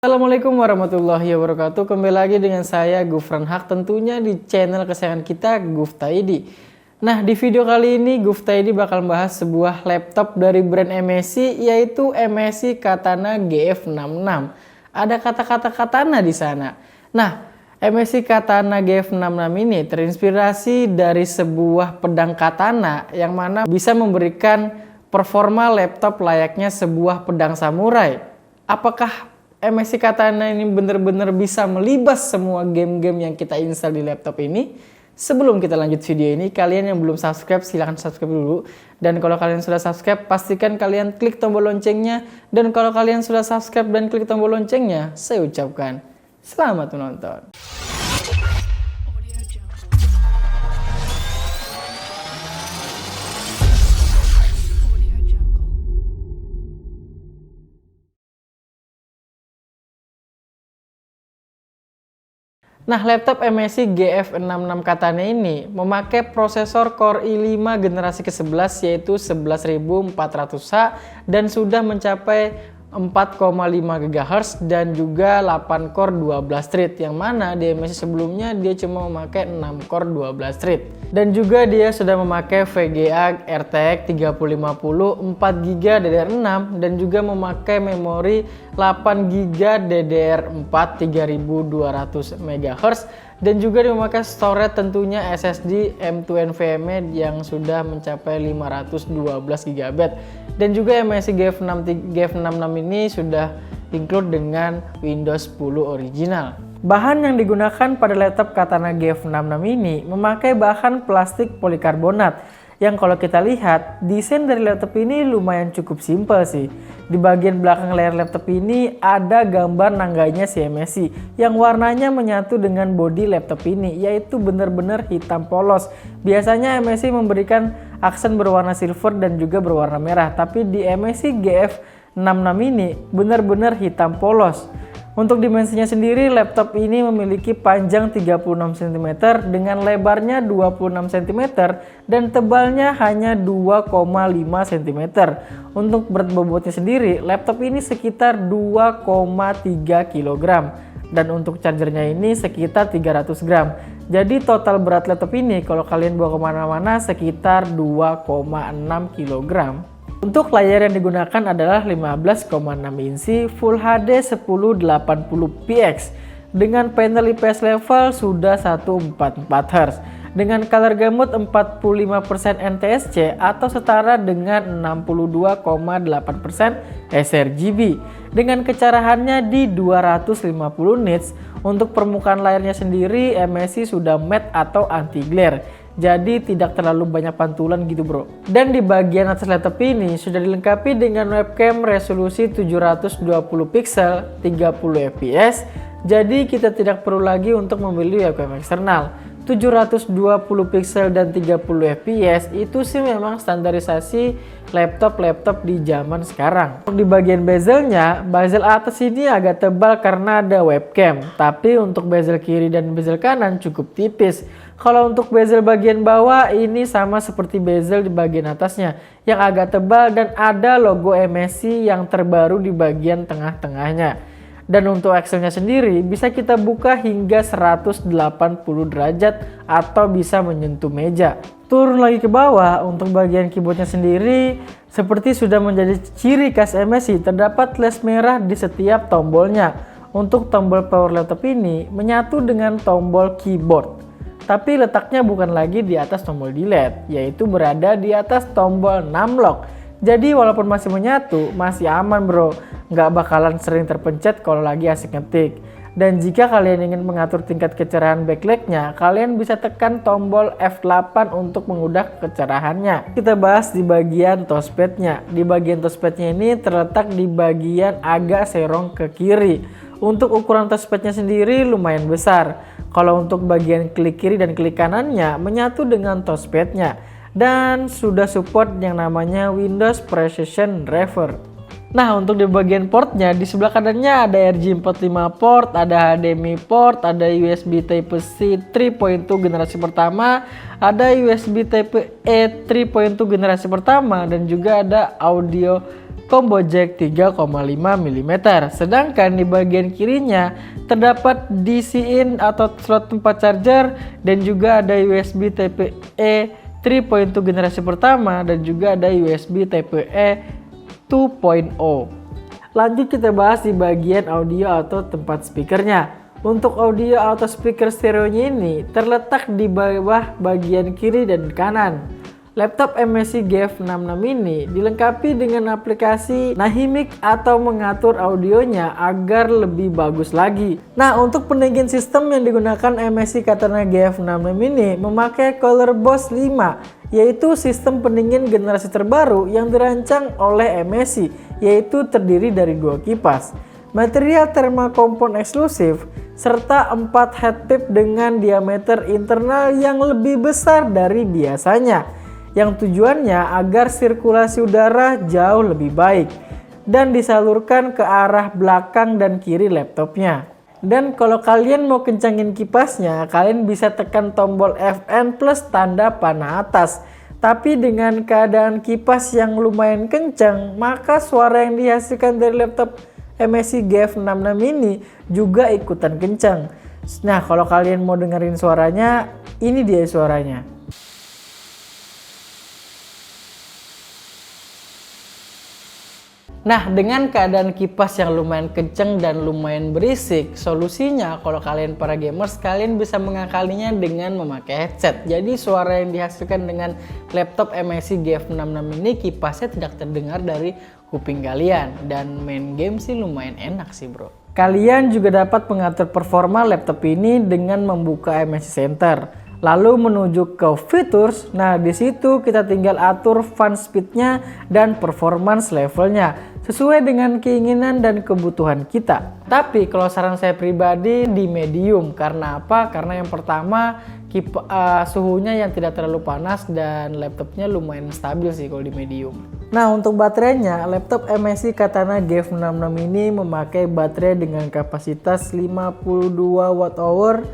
Assalamualaikum warahmatullahi wabarakatuh. Kembali lagi dengan saya Gufran Haq, tentunya di channel kesayangan kita Guftaidi. Nah, di video kali ini Guftaidi bakal membahas sebuah laptop dari brand MSI, yaitu MSI Katana GF66. Ada kata-kata katana di sana. Nah, MSI Katana GF66 ini terinspirasi dari sebuah pedang katana yang mana bisa memberikan performa laptop layaknya sebuah pedang samurai. Apakah MSI Katana ini benar-benar bisa melibas semua game-game yang kita install di laptop ini? Sebelum kita lanjut video ini, kalian yang belum subscribe silahkan subscribe dulu. Dan kalau kalian sudah subscribe, pastikan kalian klik tombol loncengnya. Dan kalau kalian sudah subscribe dan klik tombol loncengnya, saya ucapkan selamat menonton. Nah, laptop MSI GF66 Katana ini memakai prosesor Core i5 generasi ke-11 yaitu 11400H dan sudah mencapai 4,5 GHz dan juga 8 core 12 thread, yang mana di MSI sebelumnya dia cuma memakai 6 core 12 thread. Dan juga dia sudah memakai VGA RTX 3050 4GB DDR6 dan juga memakai memori 8GB DDR4 3200 MHz dan juga dia memakai storage tentunya SSD M2 NVMe yang sudah mencapai 512GB. Dan juga MSI GF66 ini sudah include dengan Windows 10 original. Bahan yang digunakan pada laptop Katana GF66 ini memakai bahan plastik polikarbonat yang kalau kita lihat desain dari laptop ini lumayan cukup simpel sih. Di bagian belakang layar laptop ini ada gambar nangganya si MSI yang warnanya menyatu dengan bodi laptop ini, yaitu benar-benar hitam polos. Biasanya MSI memberikan aksen berwarna silver dan juga berwarna merah, tapi di MSI GF66 ini benar-benar hitam polos. Untuk dimensinya sendiri, laptop ini memiliki panjang 36 cm dengan lebarnya 26 cm dan tebalnya hanya 2,5 cm. Untuk berat bobotnya sendiri, laptop ini sekitar 2,3 kg dan untuk chargernya ini sekitar 300 gram. Jadi total berat laptop ini kalau kalian bawa kemana-mana sekitar 2,6 kg. Untuk layar yang digunakan adalah 15,6 inci Full HD 1080px dengan panel IPS level sudah 144 Hz dengan color gamut 45% NTSC atau setara dengan 62,8% sRGB dengan kecerahannya di 250 nits. Untuk permukaan layarnya sendiri MSI sudah matte atau anti glare, jadi tidak terlalu banyak pantulan gitu bro. Dan di bagian atas laptop ini sudah dilengkapi dengan webcam resolusi 720 pixel 30 fps. Jadi kita tidak perlu lagi untuk membeli webcam eksternal. 720 pixel dan 30 fps itu sih memang standarisasi laptop di zaman sekarang. Di bagian bezelnya, bezel atas ini agak tebal karena ada webcam, tapi untuk bezel kiri dan bezel kanan cukup tipis. Kalau untuk bezel bagian bawah ini sama seperti bezel di bagian atasnya yang agak tebal dan ada logo MSI yang terbaru di bagian tengah-tengahnya. Dan untuk akselnya sendiri bisa kita buka hingga 180 derajat atau bisa menyentuh meja. Turun lagi ke bawah, untuk bagian keyboardnya sendiri seperti sudah menjadi ciri khas MSI, terdapat flash merah di setiap tombolnya. Untuk tombol power laptop ini menyatu dengan tombol keyboard, tapi letaknya bukan lagi di atas tombol delete, yaitu berada di atas tombol numlock. Jadi walaupun masih menyatu, masih aman bro, nggak bakalan sering terpencet kalau lagi asik ngetik. Dan jika kalian ingin mengatur tingkat kecerahan backlightnya, kalian bisa tekan tombol F8 untuk mengubah kecerahannya. Kita bahas di bagian touchpadnya. Di bagian touchpadnya ini terletak di bagian agak serong ke kiri. Untuk ukuran touchpadnya sendiri lumayan besar. Kalau untuk bagian klik kiri dan klik kanannya menyatu dengan touchpadnya. Dan sudah support yang namanya Windows Precision Driver. Nah, untuk di bagian portnya, di sebelah kanannya ada RJ45 port, ada HDMI port, ada USB Type-C 3.2 generasi pertama, ada USB Type-E 3.2 generasi pertama, dan juga ada audio combo jack 3,5 mm. Sedangkan di bagian kirinya terdapat DC-in atau slot tempat charger dan juga ada USB Type-E 3.2 generasi pertama dan juga ada USB Type-E 2.0. Lanjut kita bahas di bagian audio atau tempat speakernya. Untuk audio atau speaker stereonya ini terletak di bawah bagian kiri dan kanan. Laptop MSI GF66 ini dilengkapi dengan aplikasi Nahimic atau mengatur audionya agar lebih bagus lagi. Nah, untuk pendingin sistem yang digunakan MSI Katana GF66 ini memakai ColorBoss 5, yaitu sistem pendingin generasi terbaru yang dirancang oleh MSI, yaitu terdiri dari 2 kipas, material thermocompon eksklusif, serta 4 head pipe dengan diameter internal yang lebih besar dari biasanya, yang tujuannya agar sirkulasi udara jauh lebih baik dan disalurkan ke arah belakang dan kiri laptopnya. Dan kalau kalian mau kencangin kipasnya, kalian bisa tekan tombol Fn plus tanda panah atas. Tapi dengan keadaan kipas yang lumayan kencang, maka suara yang dihasilkan dari laptop MSI GF66 ini juga ikutan kencang. Nah, kalau kalian mau dengerin suaranya, ini dia suaranya. Nah, dengan keadaan kipas yang lumayan kenceng dan lumayan berisik, solusinya kalau kalian para gamers, kalian bisa mengakalinya dengan memakai headset. Jadi suara yang dihasilkan dengan laptop MSI GF66 ini kipasnya tidak terdengar dari kuping kalian. Dan main game sih lumayan enak sih bro. Kalian juga dapat mengatur performa laptop ini dengan membuka MSI Center. Lalu menuju ke features, nah di situ kita tinggal atur fan speednya dan performance levelnya sesuai dengan keinginan dan kebutuhan kita. Tapi kalau saran saya pribadi di medium, karena apa? Karena yang pertama suhunya yang tidak terlalu panas dan laptopnya lumayan stabil sih kalau di medium. Nah, untuk baterainya, laptop MSI Katana GF66 ini memakai baterai dengan kapasitas 52 Wh.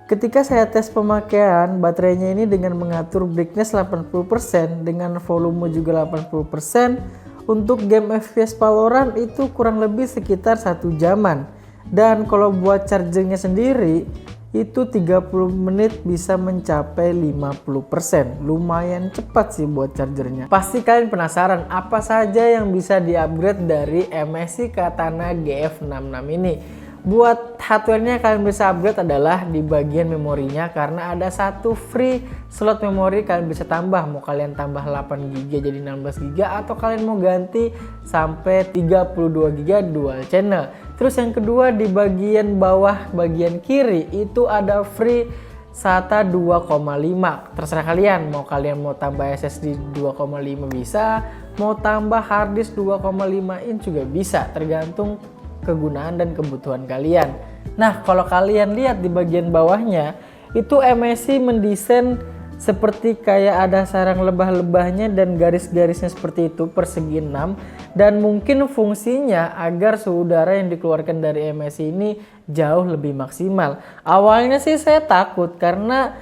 Ketika saya tes pemakaian baterainya ini dengan mengatur brightness 80% dengan volume juga 80%, untuk game FPS Valorant itu kurang lebih sekitar 1 jaman. Dan kalau buat chargernya sendiri itu 30 menit bisa mencapai 50%. Lumayan cepat sih buat chargernya. Pasti kalian penasaran apa saja yang bisa di-upgrade dari MSI Katana GF66 ini. Buat hardware-nya kalian bisa upgrade adalah di bagian memorinya, karena ada satu free slot memori kalian bisa tambah. Mau kalian tambah 8GB jadi 16GB atau kalian mau ganti sampai 32GB dual channel. Terus yang kedua di bagian bawah bagian kiri itu ada free SATA 2,5. Terserah kalian mau tambah SSD 2,5 bisa, mau tambah harddisk 2,5 inch juga bisa, tergantung kegunaan dan kebutuhan kalian. Nah, kalau kalian lihat di bagian bawahnya itu MSI mendesain seperti kayak ada sarang lebah-lebahnya dan garis-garisnya seperti itu persegi 6, dan mungkin fungsinya agar suhu udara yang dikeluarkan dari MSI ini jauh lebih maksimal. Awalnya sih saya takut karena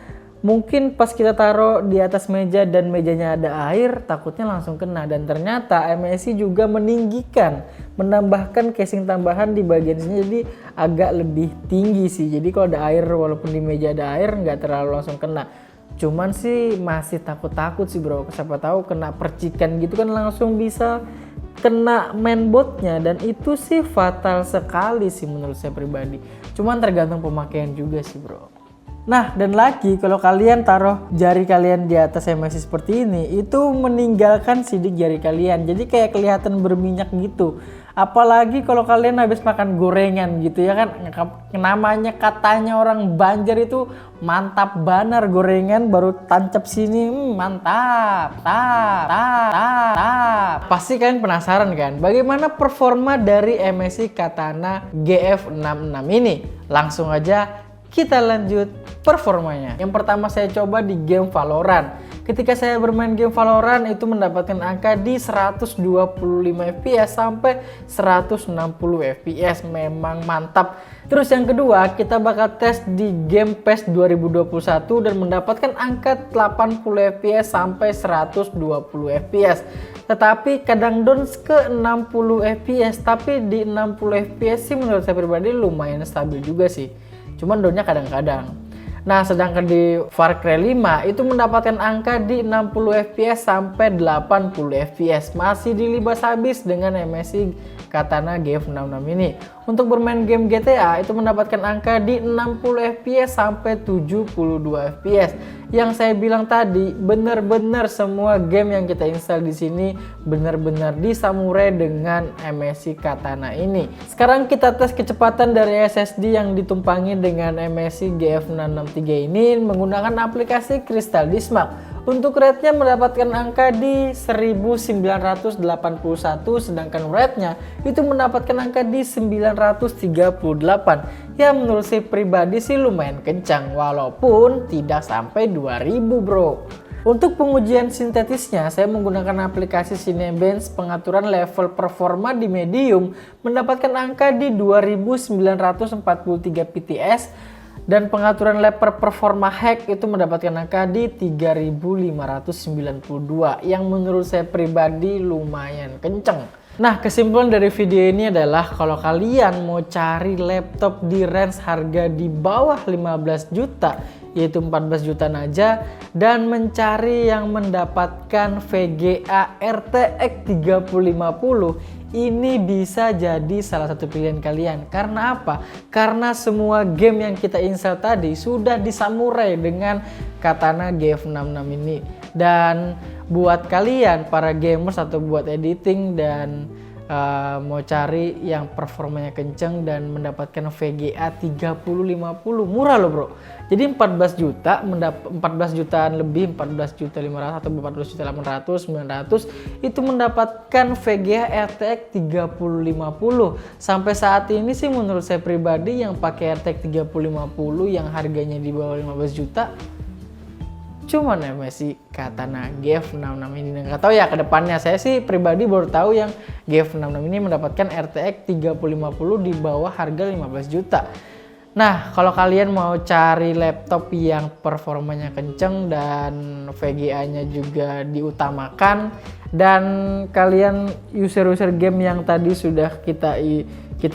mungkin pas kita taruh di atas meja dan mejanya ada air, takutnya langsung kena. Dan ternyata MSI juga menambahkan casing tambahan di bagian sini, jadi agak lebih tinggi sih. Jadi kalau ada air, walaupun di meja ada air, nggak terlalu langsung kena. Cuman sih masih takut-takut sih bro, siapa tahu kena percikan gitu kan langsung bisa kena mainboardnya, dan itu sih fatal sekali sih menurut saya pribadi. Cuman tergantung pemakaian juga sih bro. Nah, dan lagi kalau kalian taruh jari kalian di atas MSI seperti ini, itu meninggalkan sidik jari kalian, jadi kayak kelihatan berminyak gitu. Apalagi kalau kalian habis makan gorengan gitu ya kan, namanya katanya orang Banjar itu mantap banar gorengan baru tancap sini, mantap, Pasti kalian penasaran kan, bagaimana performa dari MSI Katana GF66 ini? Langsung aja kita lanjut performanya. Yang pertama saya coba di game Valorant. Ketika saya bermain game Valorant itu mendapatkan angka di 125 fps sampai 160 fps, memang mantap. Terus yang kedua kita bakal tes di game PES 2021 dan mendapatkan angka 80 fps sampai 120 fps. Tetapi kadang down ke 60 fps, tapi di 60 fps sih menurut saya pribadi lumayan stabil juga sih. Cuman downnya kadang-kadang. Nah, sedangkan di Far Cry 5 itu mendapatkan angka di 60 fps sampai 80 fps. Masih dilibas habis dengan MSI Katana GF66 ini. Untuk bermain game GTA itu mendapatkan angka di 60 fps sampai 72 fps. Yang saya bilang tadi, benar-benar semua game yang kita install di sini benar-benar disamurai dengan MSI Katana ini. Sekarang kita tes kecepatan dari SSD yang ditumpangi dengan MSI GF663 ini menggunakan aplikasi Crystal Diskmark. Untuk rate-nya mendapatkan angka di 1981, sedangkan rate-nya itu mendapatkan angka di 938. Ya menurut saya pribadi sih lumayan kencang, walaupun tidak sampai 2000 bro. Untuk pengujian sintetisnya, saya menggunakan aplikasi Cinebench. Pengaturan level performa di medium mendapatkan angka di 2943 PTS. Dan pengaturan level performa hack itu mendapatkan angka di 3592 yang menurut saya pribadi lumayan kenceng. Nah, kesimpulan dari video ini adalah kalau kalian mau cari laptop di range harga di bawah 15 juta, yaitu 14 jutaan aja, dan mencari yang mendapatkan VGA RTX 3050, ini bisa jadi salah satu pilihan kalian. Karena apa? Karena semua game yang kita install tadi sudah disamurai dengan Katana GF66 ini. Dan buat kalian para gamers atau buat editing dan mau cari yang performanya kenceng dan mendapatkan VGA 3050, murah loh bro. Jadi 14 juta 14 jutaan lebih, 14 juta 500 atau 14 juta 800 900 itu mendapatkan VGA RTX 3050. Sampai saat ini sih menurut saya pribadi yang pakai RTX 3050 yang harganya di bawah 15 juta cuman MSI Katana GF66 ini. Nggak tahu ya kedepannya, saya sih pribadi baru tahu yang GF66 ini mendapatkan RTX 3050 di bawah harga 15 juta. Nah, kalau kalian mau cari laptop yang performanya kenceng dan VGA-nya juga diutamakan, dan kalian user-user game yang tadi sudah kita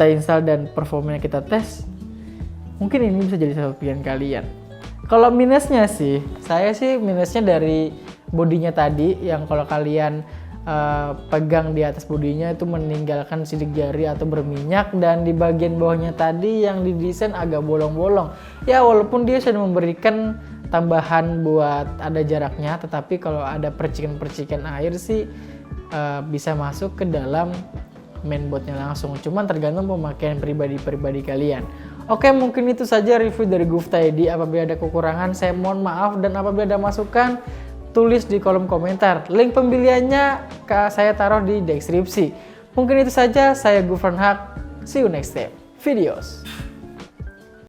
install dan performanya kita tes, mungkin ini bisa jadi salah satu pilihan kalian. Kalau minusnya sih, saya sih minusnya dari bodinya tadi, yang kalau kalian pegang di atas bodinya itu meninggalkan sidik jari atau berminyak, dan di bagian bawahnya tadi yang didesain agak bolong-bolong. Ya walaupun dia sudah memberikan tambahan buat ada jaraknya, tetapi kalau ada percikan-percikan air sih bisa masuk ke dalam mainboardnya langsung. Cuman tergantung pemakaian pribadi-pribadi kalian. Oke, mungkin itu saja review dari Gufta ID. Apabila ada kekurangan, saya mohon maaf, dan apabila ada masukan, tulis di kolom komentar. Link pembeliannya saya taruh di deskripsi. Mungkin itu saja, saya Gufran Haq. See you next time videos.